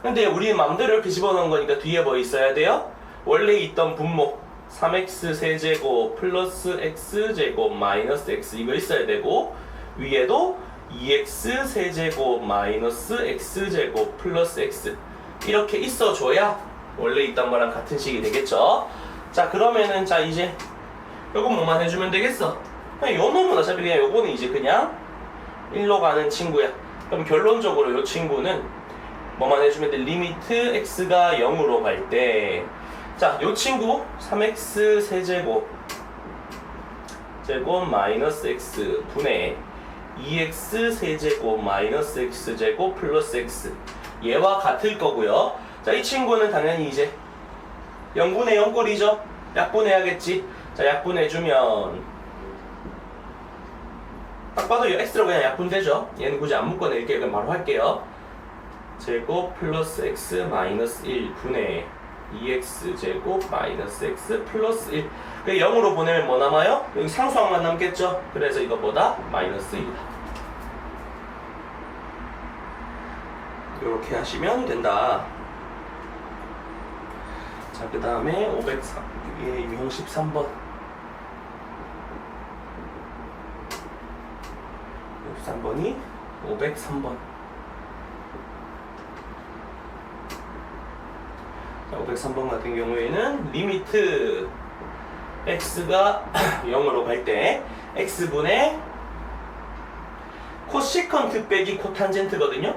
근데 우리 맘대로 이렇게 집어넣은 거니까 뒤에 뭐 있어야 돼요? 원래 있던 분모 3x 세제곱 플러스 x제곱 마이너스 x 이거 있어야 되고 위에도 2x 세제곱 마이너스 x제곱 플러스 x 이렇게 있어줘야 원래 있던 거랑 같은 식이 되겠죠. 자 그러면은 자 이제 요건 뭐만 해주면 되겠어. 그냥 요 놈은 어차피 그냥 요거는 이제 그냥 1로 가는 친구야. 그럼 결론적으로 요 친구는 뭐만 해주면 돼? 리미트 x가 0으로 갈 때 자 요 친구 3x 세제곱 마이너스 x 분의 2x 세제곱 마이너스 x제곱 플러스 x 얘와 같을 거고요. 자 이 친구는 당연히 이제 0분의 0꼴이죠. 약분해야겠지. 자 약분해주면 딱 봐도 이 x로 그냥 약분되죠. 얘는 굳이 안 묶어낼게요. 그냥 바로 할게요. 제곱 플러스 x 마이너스 1 분의 2x 제곱 마이너스 x 플러스 1 그 0으로 보내면 뭐 남아요? 여기 상수항만 남겠죠? 그래서 이거보다 마이너스 1이다. 이렇게 하시면 된다. 자, 그 다음에 503 이게 유형 13번 13번이 503번 503번 같은 경우에는 리미트 x가 0으로 갈 때 x분의 코시컨트 빼기 코탄젠트거든요.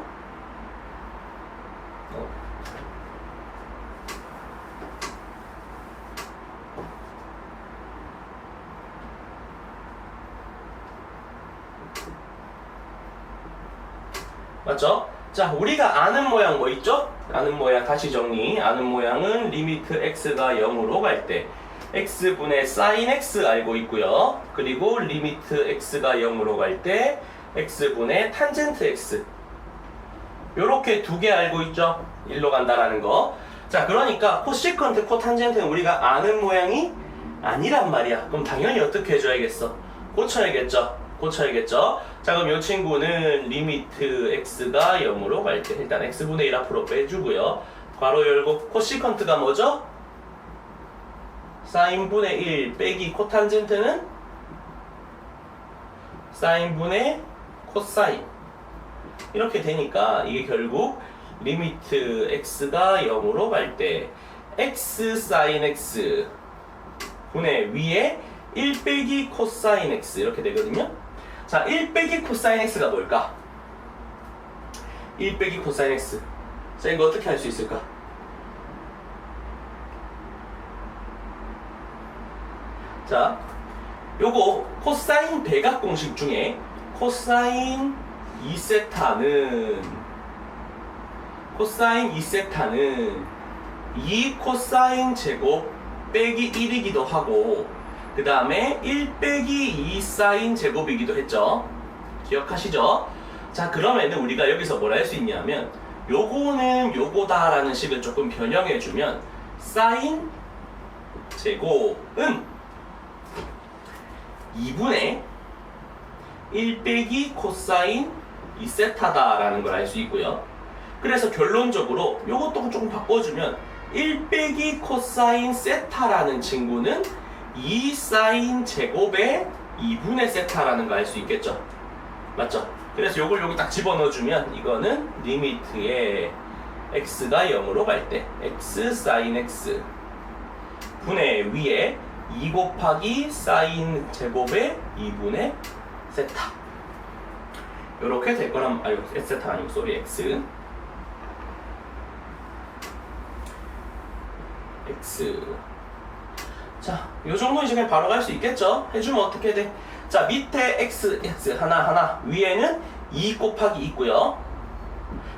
맞죠? 자, 우리가 아는 모양 뭐 있죠? 아는 모양 다시 정리. 아는 모양은 리미트 x가 0으로 갈 때 x분의 sin x 알고 있고요. 그리고 리미트 x가 0으로 갈 때 x분의 탄젠트 x 요렇게 두 개 알고 있죠? 1로 간다라는 거. 자, 그러니까 코시컨트, 코탄젠트는 우리가 아는 모양이 아니란 말이야. 그럼 당연히 어떻게 해줘야겠어? 고쳐야겠죠? 자, 그럼 이 친구는 리미트 x가 0으로 갈 때 일단 x분의 1 앞으로 빼주고요. 괄호 열고 코시컨트가 뭐죠? 사인분의 1 빼기 코탄젠트는 사인분의 코사인 이렇게 되니까 이게 결국 리미트 x가 0으로 갈 때 x 사인 x 분의 위에 1 빼기 코사인 x 이렇게 되거든요. 자, 1 빼기 코사인 x가 뭘까? 1 빼기 코사인 x. 자, 이거 어떻게 할 수 있을까? 자, 요거 코사인 대각 공식 중에 코사인 2세타는 2 코사인 제곱 빼기 1이기도 하고 그 다음에 1 빼기 2 사인 제곱이기도 했죠. 기억하시죠? 자, 그러면은 우리가 여기서 뭘 할 수 있냐면 요거는 요거다 라는 식을 조금 변형해주면 사인 제곱은 2분의 1 빼기 코사인 2세타다 라는 걸 알 수 있고요. 그래서 결론적으로 요것도 조금 바꿔주면 1 빼기 코사인 세타라는 친구는 2 사인 제곱의 2분의 세타라는 거 알 수 있겠죠? 맞죠? 그래서 요걸 여기 딱 집어넣어주면 이거는 리미트에 x가 0으로 갈 때 x 사인 x 분의 위에 2 곱하기 사인 제곱의 2분의 세타 요렇게 될 거란 아니 세타 아니고 쏘리 x 자, 요 정도 이제 그냥 바로 갈 수 있겠죠? 해주면 어떻게 돼? 자, 밑에 x 하나 위에는 2 곱하기 있고요.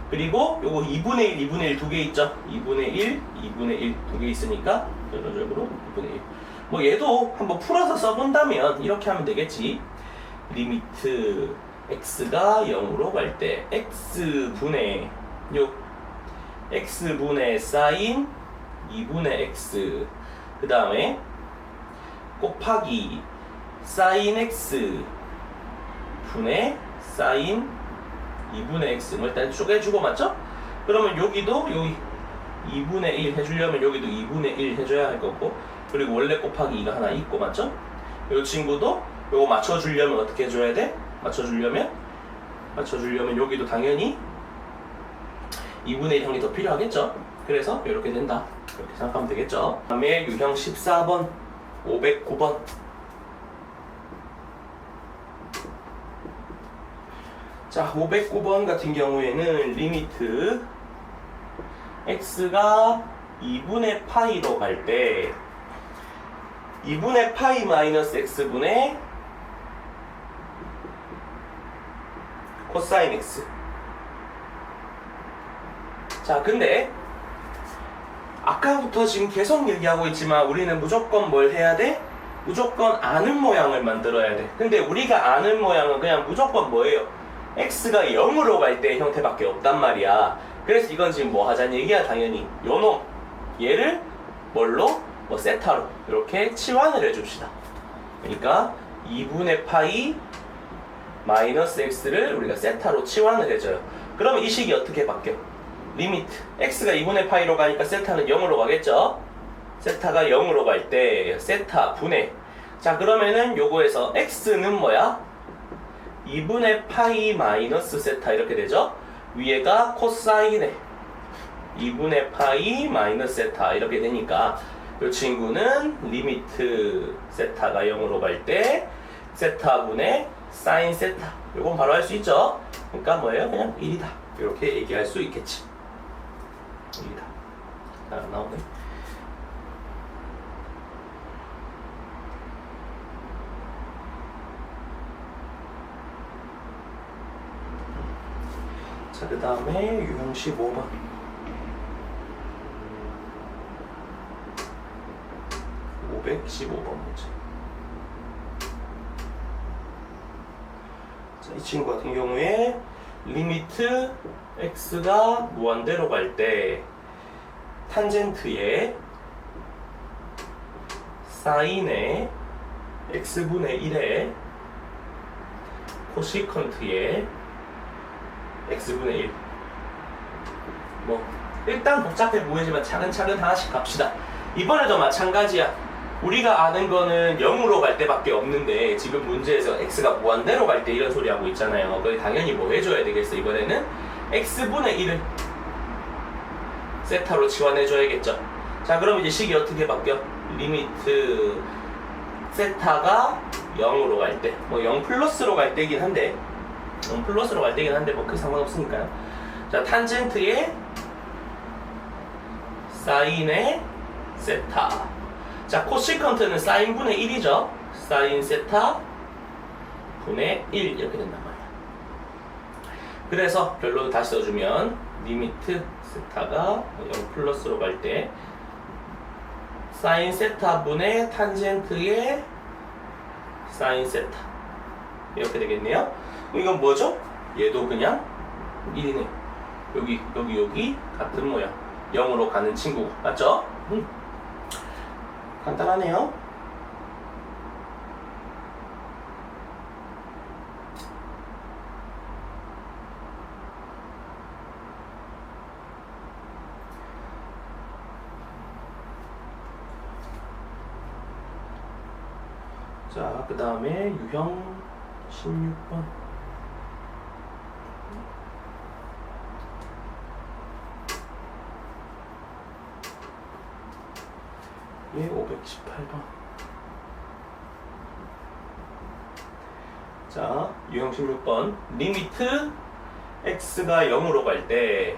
그리고 요거 2분의 1, 2분의 1 두 개 있죠? 2분의 1, 2분의 1 두 개 있으니까 결론적으로 2분의 1. 뭐 얘도 한번 풀어서 써본다면 이렇게 하면 되겠지. 리미트 x가 0으로 갈 때 x분의 요 x분의 사인 2분의 x 그 다음에 곱하기 사인 x 분의 사인 2분의 x 뭐 일단 쪼개주고 맞죠? 그러면 여기도 여기 2분의 1 해주려면 여기도 2분의 1 해줘야 할 거고 그리고 원래 곱하기 2가 하나 있고 맞죠? 이 친구도 요거 맞춰주려면 어떻게 해줘야 돼? 맞춰주려면 여기도 당연히 2분의 1 형이 더 필요하겠죠? 그래서 이렇게 된다. 이렇게 생각하면 되겠죠. 다음에 유형 14번 509번. 자, 509번 같은 경우에는 리미트 x가 2분의 파이로 갈 때 2분의 파이 마이너스 x분의 코사인 x. 자, 근데 아까부터 지금 계속 얘기하고 있지만 우리는 무조건 뭘 해야 돼? 무조건 아는 모양을 만들어야 돼. 근데 우리가 아는 모양은 그냥 무조건 뭐예요? x가 0으로 갈 때 형태밖에 없단 말이야. 그래서 이건 지금 뭐 하자는 얘기야? 당연히 요놈 얘를 뭘로? 뭐 세타로 이렇게 치환을 해줍시다. 그러니까 2분의 파이 마이너스 x를 우리가 세타로 치환을 해줘요. 그러면 이 식이 어떻게 바뀌어? 리미트 x가 2분의 파이로 가니까 세타는 0으로 가겠죠? 세타가 0으로 갈 때 세타 분의, 자 그러면은 요거에서 x는 뭐야? 2분의 파이 마이너스 세타 이렇게 되죠? 위에가 코사인에 2분의 파이 마이너스 세타 이렇게 되니까 이 친구는 리미트 세타가 0으로 갈 때 세타 분의 사인 세타, 요건 바로 할 수 있죠? 그러니까 뭐예요? 그냥 1이다 이렇게 얘기할 수 있겠지. 1이다. 안 나오네. 자, 그 다음에 유형 15번. 문제. 자, 이 친구 같은 경우에 리미트 x가 무한대로 갈 때 탄젠트에 사인의 x분의 1에 코시컨트에 x분의 1. 뭐 일단 복잡해 보이지만 차근차근 하나씩 갑시다. 이번에도 마찬가지야. 우리가 아는 거는 0으로 갈 때밖에 없는데 지금 문제에서 x가 무한대로 갈 때 이런 소리 하고 있잖아요. 그래 당연히 뭐 해줘야 되겠어. 이번에는 x분의 1을 세타로 치환해줘야겠죠. 자 그럼 이제 식이 어떻게 바뀌어? 리미트 세타가 0으로 갈 때, 뭐 0 플러스로 갈 때긴 한데 0 플러스로 갈 때긴 한데 뭐 그 상관없으니까요. 자 탄젠트의 사인의 세타. 자 코시컨트는 사인 분의 1이죠. 사인 세타 분의 1 이렇게 된단 말이야. 그래서 결론 다시 써주면 리미트 세타가 0 플러스로 갈 때 사인 세타 분의 탄젠트의 사인 세타 이렇게 되겠네요. 이건 뭐죠? 얘도 그냥 1이네. 여기 같은 모양 0으로 가는 친구 맞죠? 간단하네요. 자, 그 다음에 유형 16번. 예, 518번. 자, 유형 16번. 리미트 x가 0으로 갈 때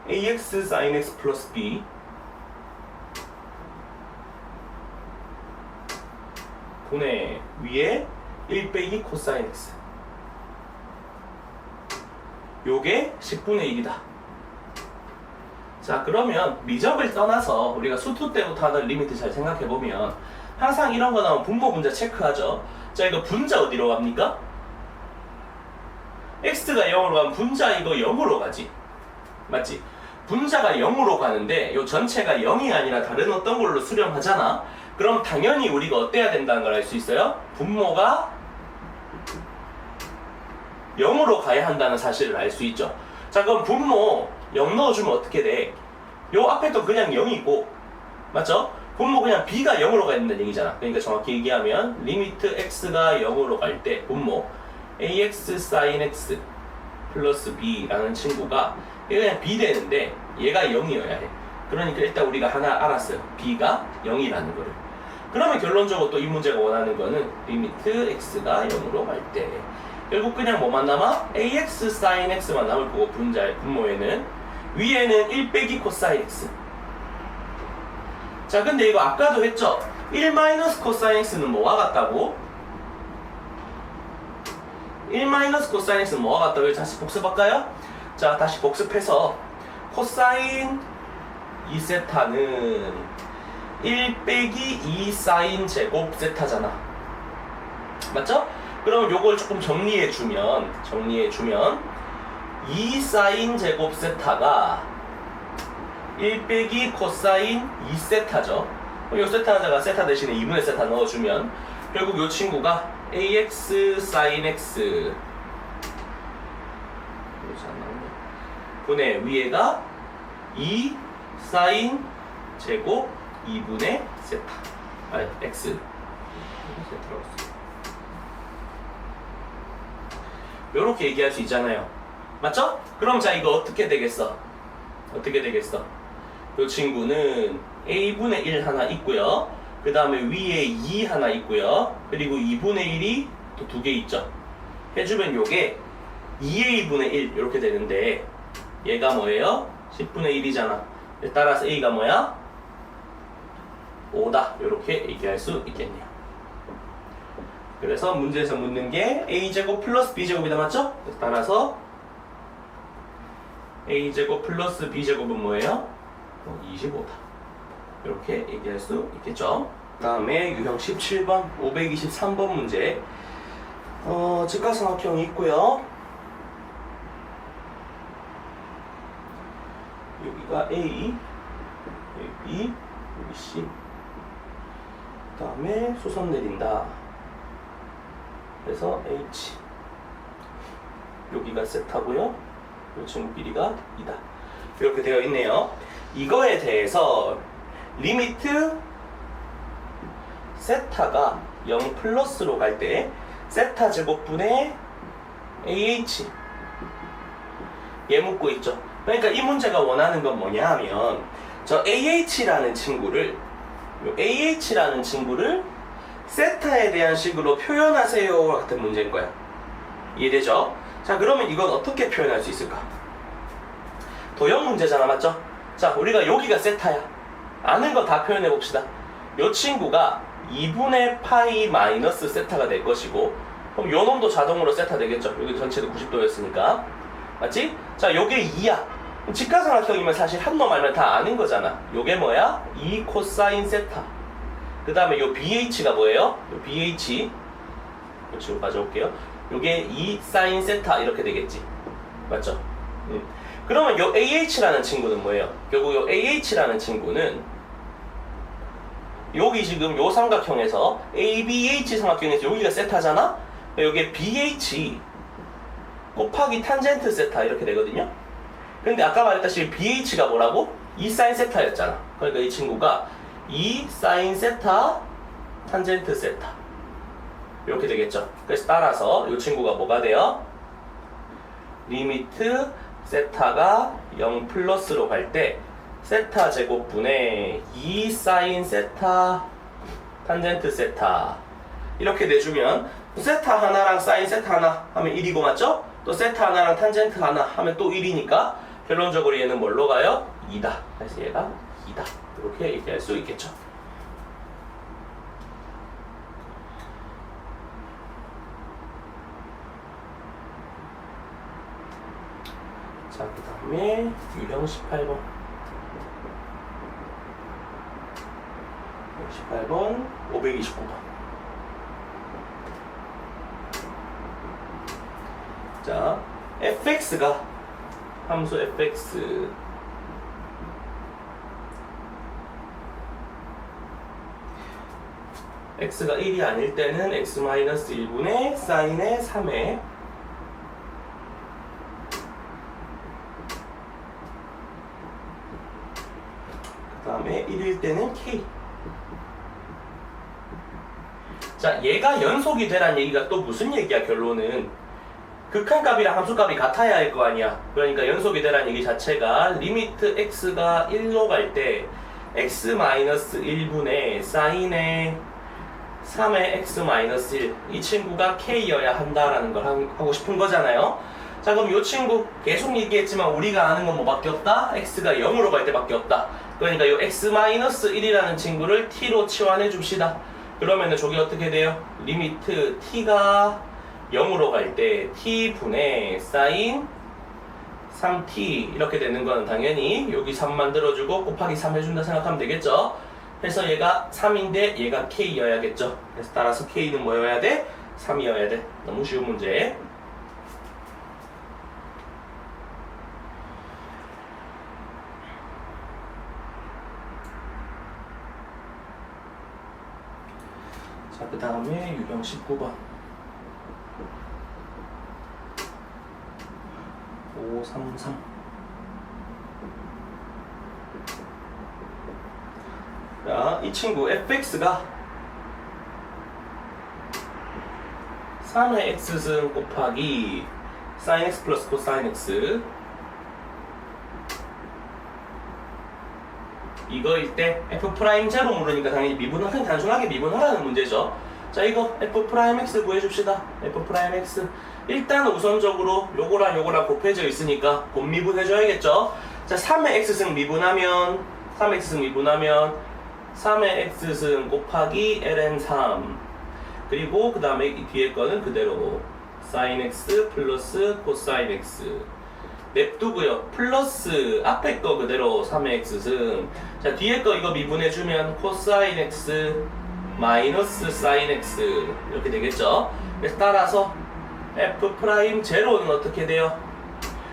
ax sin x 플러스 b 분의 위에 1 빼기 코사인 x. 요게 10분의 1이다. 자 그러면 미적을 떠나서 우리가 수투 때부터 하는 리미트 잘 생각해보면 항상 이런 거 나오면 분모 분자 체크하죠. 자 이거 분자 어디로 갑니까? x가 0으로 가면 분자 이거 0으로 가지. 맞지? 분자가 0으로 가는데 요 전체가 0이 아니라 다른 어떤 걸로 수렴하잖아. 그럼 당연히 우리가 어때야 된다는 걸 알 수 있어요? 분모가 0으로 가야 한다는 사실을 알 수 있죠. 자 그럼 분모 0 넣어주면 어떻게 돼? 요 앞에 또 그냥 0이고 맞죠? 분모 그냥 b가 0으로 가야 된다는 얘기잖아. 그러니까 정확히 얘기하면 리미트 x가 0으로 갈 때 분모 ax sin x 플러스 b라는 친구가 얘가 그냥 b 되는데 얘가 0이어야 해. 그러니까 일단 우리가 하나 알았어요. b가 0이라는 거를. 그러면 결론적으로 또 이 문제가 원하는 거는 리미트 x가 0으로 갈 때 결국 그냥 뭐만 남아? ax sin x만 남을 거고 분모에는 위에는 1 빼기 코사인 x. 자 근데 이거 아까도 했죠? 1 마이너스 코사인 x는 뭐와 같다고? 1 마이너스 코사인 x는 뭐와 같다고? 다시 복습할까요? 자 다시 복습해서 코사인 2세타는 1 빼기 2 사인 제곱 세타잖아. 맞죠? 그럼 요걸 조금 정리해주면 2 사인 제곱 세타가 1 빼기 코사인 2세타죠. 요 세타자가 세타 대신에 2분의 세타 넣어주면 결국 요 친구가 ax sin x 분의 위에가 2 사인 제곱 2분의 세타 x 요렇게 얘기할 수 있잖아요. 맞죠? 그럼 자 이거 어떻게 되겠어? 요 친구는 a분의 1 하나 있고요. 그 다음에 위에 2 하나 있고요. 그리고 2분의 1이 또 2개 있죠. 해주면 요게 2a분의 1 이렇게 되는데 얘가 뭐예요? 10분의 1이잖아. 따라서 a가 뭐야? 5다. 이렇게 얘기할 수 있겠네요. 그래서 문제에서 묻는 게 a제곱 플러스 b제곱이다. 맞죠? 따라서 a제곱 플러스 b제곱은 뭐예요? 25다. 이렇게 얘기할 수 있겠죠. 다음에 유형 17번 523번 문제 직각삼각형이 있고요. 여기가 A, 여기 B, 여기 C. 그 다음에 수선 내린다. 그래서 H. 여기가 세타고요. 요 친구 길이가 2다. 이렇게 되어 있네요. 이거에 대해서 리미트 세타가 0 플러스로 갈 때 세타 제곱분의 AH 얘 묻고 있죠. 그러니까 이 문제가 원하는 건 뭐냐 하면 저 AH라는 친구를 세타에 대한 식으로 표현하세요 같은 문제인 거야. 이해되죠? 자 그러면 이건 어떻게 표현할 수 있을까? 도형 문제잖아. 맞죠? 자 우리가 여기가 세타야. 아는 거 다 표현해 봅시다. 요 친구가 2분의 파이 마이너스 세타가 될 것이고 그럼 요 놈도 자동으로 세타 되겠죠. 여기 전체도 90도였으니까 맞지? 자 요게 2야. 직각삼각형이면 사실 한 놈 알면 다 아는 거잖아. 요게 뭐야? 2 코사인 세타. 그 다음에 요 BH가 뭐예요? 요 BH 요 친구 가져올게요. 요게 2 사인 세타 이렇게 되겠지. 맞죠? 그러면 요 AH라는 친구는 뭐예요? 결국 요 AH라는 친구는 여기 지금 요 삼각형에서 ABH 삼각형에서 여기가 세타잖아? 여기에 BH 곱하기 탄젠트 세타 이렇게 되거든요? 근데 아까 말했다시피 BH가 뭐라고? 2 사인 세타였잖아. 그러니까 이 친구가 2 사인 세타 탄젠트 세타 이렇게 되겠죠. 그래서 따라서 이 친구가 뭐가 돼요? 리미트 세타가 0 플러스로 갈 때 세타 제곱분의 2 사인 세타 탄젠트 세타 이렇게 내주면 세타 하나랑 사인 세타 하나 하면 1이고 맞죠? 또 세타 하나랑 탄젠트 하나 하면 또 1이니까 결론적으로 얘는 뭘로 가요? 2다. 그래서 얘가 2다. 이렇게 얘기할 수 있겠죠. 자, 그 다음에 유형 18번. 18번, 529번. 자, fx가 함수 fx x가 1이 아닐 때는 x-1분의 사인의 3에 그 다음에 1일 때는 k. 자 얘가 연속이 되란 얘기가 또 무슨 얘기야? 결론은 극한값이랑 함수값이 같아야 할 거 아니야. 그러니까 연속이 되라는 얘기 자체가 리미트 x가 1로 갈 때 x-1분의 사인의 3의 x-1 이 친구가 k여야 한다라는 걸 하고 싶은 거잖아요. 자, 그럼 이 친구 계속 얘기했지만 우리가 아는 건 뭐밖에 없다? x가 0으로 갈 때밖에 없다. 그러니까 이 x-1이라는 친구를 t로 치환해 줍시다. 그러면은 저게 어떻게 돼요? 리미트 t가 0으로 갈 때 t분의 사인 3t 이렇게 되는 건 당연히 여기 3 만들어주고 곱하기 3 해준다 생각하면 되겠죠. 그래서 얘가 3인데 얘가 k여야겠죠. 그래서 따라서 k는 뭐여야 돼? 3이어야 돼. 너무 쉬운 문제. 자, 그 다음에 유형 19번 533 자, 이 친구 fx가 3의 x승 곱하기 sin x 플러스 코사인 x 이거일 때 f'0 물으니까 당연히 미분하긴 단순하게 미분하라는 문제죠. 자, 이거 f'x 구해줍시다. f'x 일단 우선적으로 요거랑 요거랑 곱해져 있으니까 곱미분 해줘야겠죠. 자, 3의 x승 미분하면 3의 x승 곱하기 ln3 그리고 그 다음에 이 뒤에 거는 그대로 sin x 플러스 코사인 x 냅두고요. 플러스 앞에 거 그대로 3의 x승. 자, 뒤에 거 이거 미분해주면 코사인 x 마이너스 사인 x 이렇게 되겠죠. 그래서 따라서 f'0는 어떻게 돼요?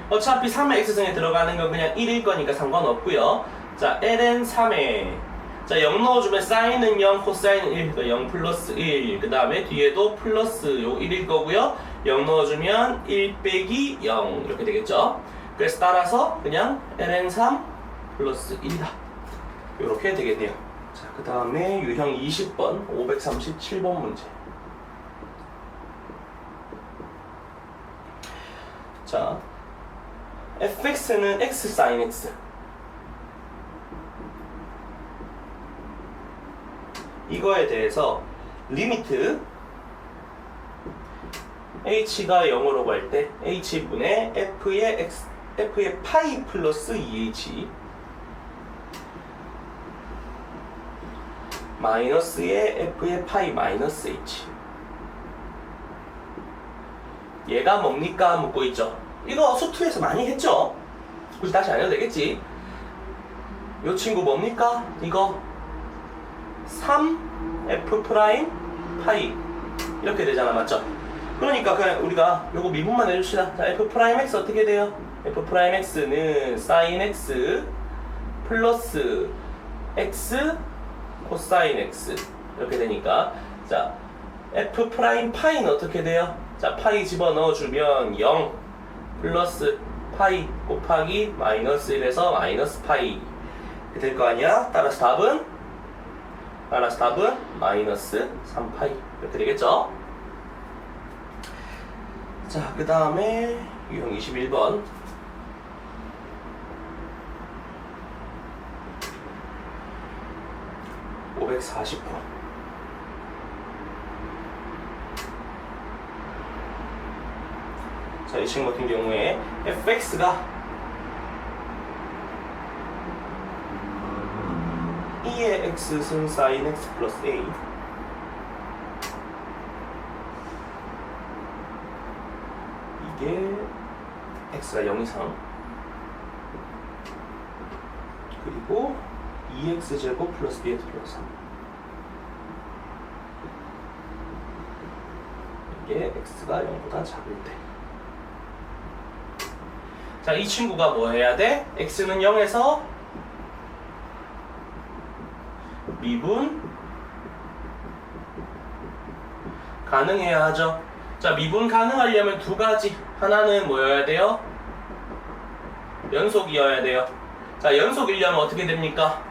어차피 3의 x승에 들어가는 건 그냥 1일 거니까 상관없고요. 자, ln 3에 자, 0 넣어주면 사인은 0, 코사인은 1, 그러니까 0 플러스 1. 그 다음에 뒤에도 플러스 요 1일 거고요. 0 넣어주면 1 빼기 0 이렇게 되겠죠. 그래서 따라서 그냥 ln 3 플러스 1이다. 이렇게 되겠네요. 자, 그 다음에 유형 20번 537번 문제. 자, fx는 x sin x 이거에 대해서 리미트 h가 0으로 갈 때 h분의 f의 파이 플러스 2h 마이너스의 f의 파이 마이너스 h 얘가 뭡니까? 묻고 있죠. 이거 수투에서 많이 했죠? 굳이 다시 안 해도 되겠지. 요 친구 뭡니까? 이거 3f 프라임 파이 이렇게 되잖아, 맞죠? 그러니까 그냥 우리가 요거 미분만 해줍시다. 자, f 프라임 x 어떻게 돼요? f 프라임 x는 sin x 플러스 x 코사인 x 이렇게 되니까 자, f 프라임 파이는 어떻게 돼요? 자, 파이 집어넣어주면 0 플러스 파이 곱하기 마이너스 1에서 마이너스 파이 이렇게 될 거 아니야? 따라서 답은 마이너스 3파이 이렇게 되겠죠? 자, 그 다음에 유형 21번 540호 자, 이 친구 같은 경우에 fx가 2의 x승 sin x 플러스 a 이게 x가 0 이상 그리고 2x제곱 플러스 bx 플러스 3 이게 x가 0보다 작을 때 자, 이 친구가 뭐 해야 돼? x는 0에서 미분 가능해야 하죠. 자, 미분 가능하려면 두 가지. 하나는 뭐여야 돼요? 연속이어야 돼요. 자, 연속이려면 어떻게 됩니까?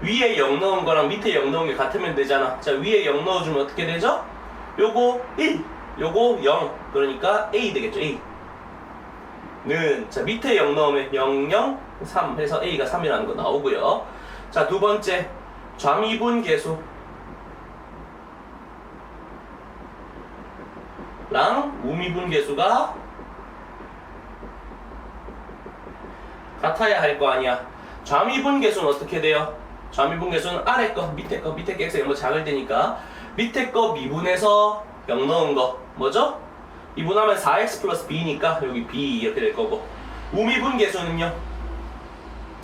위에 0 넣은 거랑 밑에 0 넣은 게 같으면 되잖아. 자, 위에 0 넣어주면 어떻게 되죠? 요거 1 요거 0 그러니까 A 되겠죠. A 는 자 밑에 0 넣으면 0, 0, 3 해서 A가 3이라는 거 나오고요. 자 두 번째 좌미분계수 랑 우미분계수가 같아야 할 거 아니야. 좌미분계수는 어떻게 돼요? 좌미분계수는 아래 거, 밑에 거, 밑에 게 X가 0보 작을 때니까 밑에 거 미분해서 0 넣은 거 뭐죠? 미분하면 4X 플러스 B니까 여기 B 이렇게 될 거고 우미분계수는요?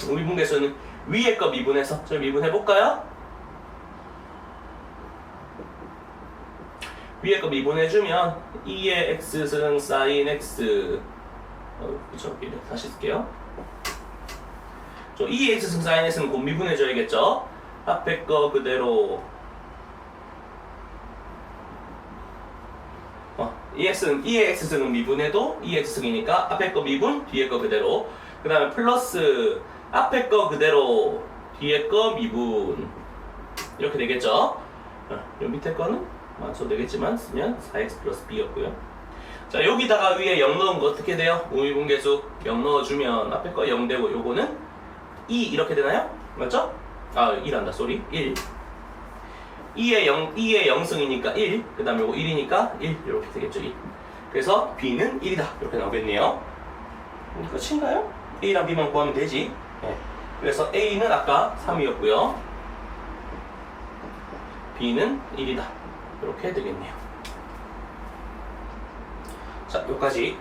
우미분계수는 위에 거 미분해서 저희 미분해 볼까요? 위에 거 미분해주면 2의 X승 사인 X 그쵸? 다시 쓸게요. 2의 X승 사인 X는 곧 미분해줘야겠죠? 앞에 거 그대로 2의 X승은 미분해도 2의 X승이니까 앞에 거 미분, 뒤에 거 그대로 그 다음에 플러스 앞에 거 그대로 뒤에 거 미분 이렇게 되겠죠? 요 밑에 거는 맞춰도 되겠지만 쓰면 4x 플러스 b였고요. 자 여기다가 위에 0 넣은 거 어떻게 돼요? 우미분계수 0 넣어주면 앞에 거 0 되고 요거는 2 이렇게 되나요? 맞죠? 아 1한다 쏘리 1 2의 0승이니까 1 그 다음에 요거 1이니까 1 이렇게 되겠죠 1 그래서 b는 1이다 이렇게 나오겠네요. 끝인가요? a랑 b만 구하면 되지. 네. 그래서 a는 아까 3이었고요 b는 1이다 이렇게 되겠네요. 자 여기까지